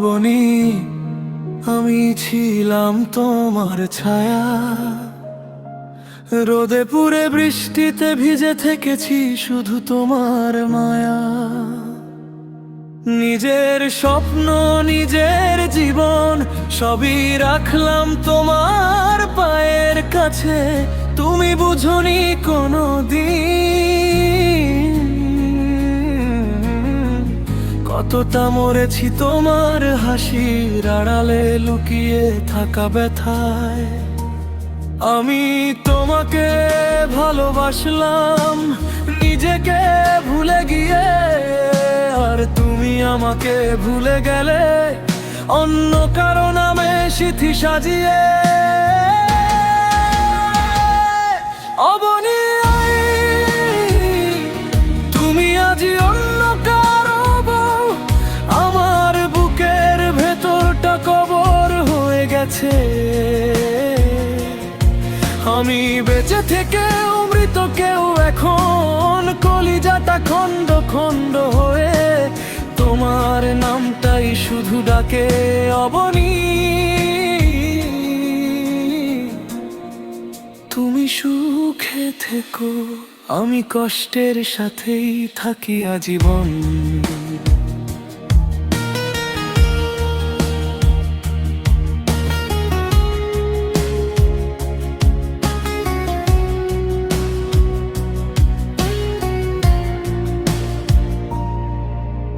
অবনী, আমি ছিলাম তোমার ছায়া, রোদে পুড়ে বৃষ্টিতে ভিজে থেকেছি শুধু তোমার মায়া। নিজের স্বপ্ন নিজের জীবন সবই রাখলাম তোমার পায়ের কাছে, তুমি বুঝনি কোনো দিন কতটা মরেছি তোমার হাসির আড়ালে লুকিয়ে থাকা ব্যথায়। আমি তোমাকে ভালোবাসলাম নিজেকে ভুলে গিয়ে, আর তুমি আমাকে ভুলে গেলে অন্য কারো নামে সিথি সাজিয়ে। অবনী, তুমি আজি অন্য কারো বউ, আমার বুকের ভেতরটা কবর হয়ে গেছে। আমি বেঁচে থেকে মৃত কেউ, এখন কলিজাটা খন্ড খন্ড হয়ে তোমার নামটাই শুধু ডাকে অবনী। তুমি সুখে থেকো, আমি কষ্টের সাথেই থাকি আজীবন।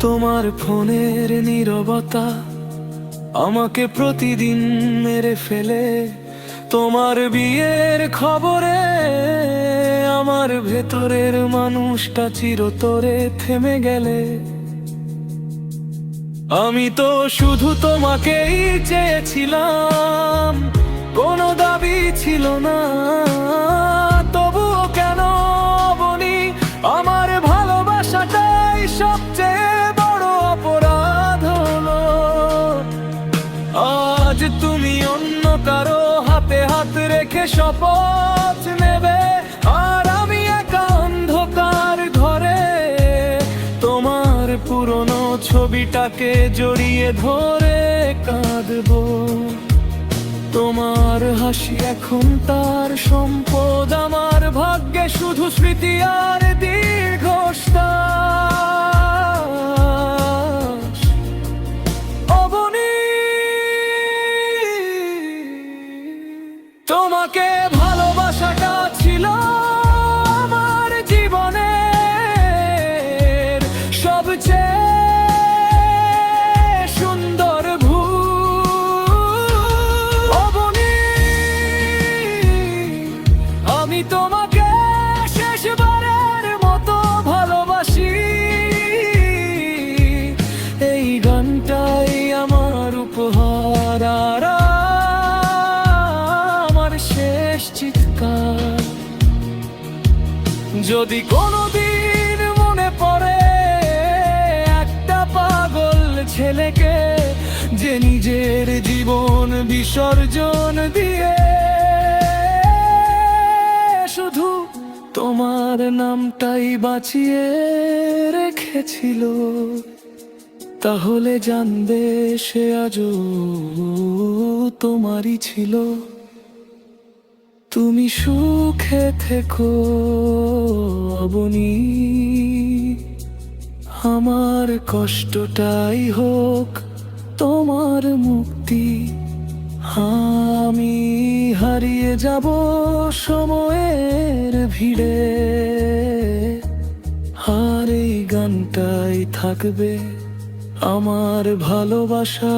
তোমার ফোনের নীরবতা আমাকে প্রতিদিন মেরে ফেলে, তোমার বিয়ের খবরে আমার ভেতরের মানুষটা চিরতরে থেমে গেলে। আমি তো শুধু তোমাকেই চেয়েছিলাম, কোনো দাবি ছিল না। তবুও কেন অবনী, আমার ভালোবাসাটাই সবচেয়ে বড় অপরাধ হলো। আজ তুমি অন্য কারো হাতে হাত রেখে শপথ নেবে, আর আমি একা অন্ধকার ঘরে তোমার পুরনো ছবিটাকে জড়িয়ে ধরে কাঁদবো। তোমার হাসি এখন তার সম্পদ, আমার ভাগ্যে শুধু স্মৃতি আর দীর্ঘশ্বাস। অবনী, তোমাকে ভালোবাসাটা ছিল আমার জীবনের সবচেয়ে সুন্দর ভুল। অবনী, আমি তোমাকে শেষবারের মতো ভালোবাসি। এই গানটাই আমার উপহার, আর আমার শেষ চিৎকার। যদি কোনোদিন মনে পড়ে একটা পাগল ছেলেকে, যে নিজের জীবন বিসর্জন দিয়ে শুধু তোমার নামটাই বাঁচিয়ে রেখেছিল, তাহলে জানবে সে আজও তোমারই ছিল। তুমি সুখে থেকো অবনী, আমার কষ্টটাই হোক তোমার মুক্তি। আমি হারিয়ে যাব সময়ের ভিড়ে, আর এই গানটাই থাকবে আমার ভালোবাসা।